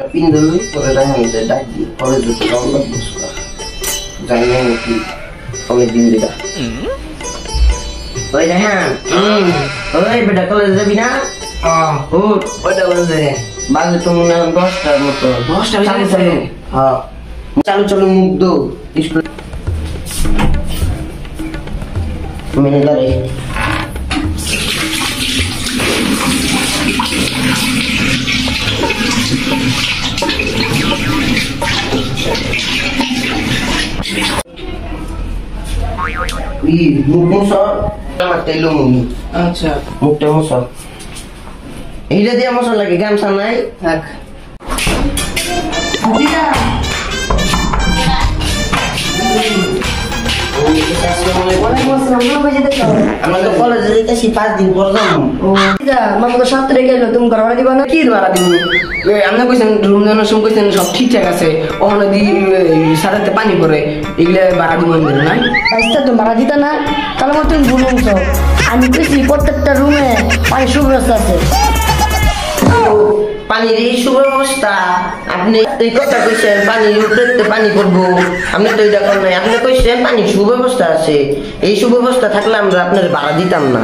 Pindah pore rangi de daggi pore de tolong busca jangan ki oleh dinda oi dah oi beda kalau zabina beda বলছে বাজে তো মনে হয় 10টার মতো 10টা চালু হ্যাঁ চালু মুগ্ধ স্কুল ম্যানেজারে মুখমুসা আমার তেলো মুনি আচ্ছা মুখটা মুসা এইটা দিয়ে মশলা লাগে গামছা নাই থাক দিদা আমরা তো কলেজে যেতেছি 5 দিন পর যাবো মামা তো 7 তারিখে গেল তুমি ঘর ভাড়া দিবা না কি ভাড়া দিব আপনি কইছেন রুম জানার সময় কইছেন সব ঠিকঠাক আছে ওখানে দি সারাতে পানি পড়ে এগুলা ভাড়া দিব না আচ্ছা তুমি ভাড়া দিতা না তাহলে মত তুমি ভুলুন তো আমি কইছি প্রত্যেকটা রুমে পানি সুব্যবস্থা আছে পানির এই সুব্যবস্থা আপনি এই কথা কইছেন পানি উঠতে পানি করবো আপনি তো এটা করেন নাই আপনি কইছেন পানি সুব্যবস্থা আছে এই সুব্যবস্থা থাকলে আমরা আপনার ভাড়া দিতাম না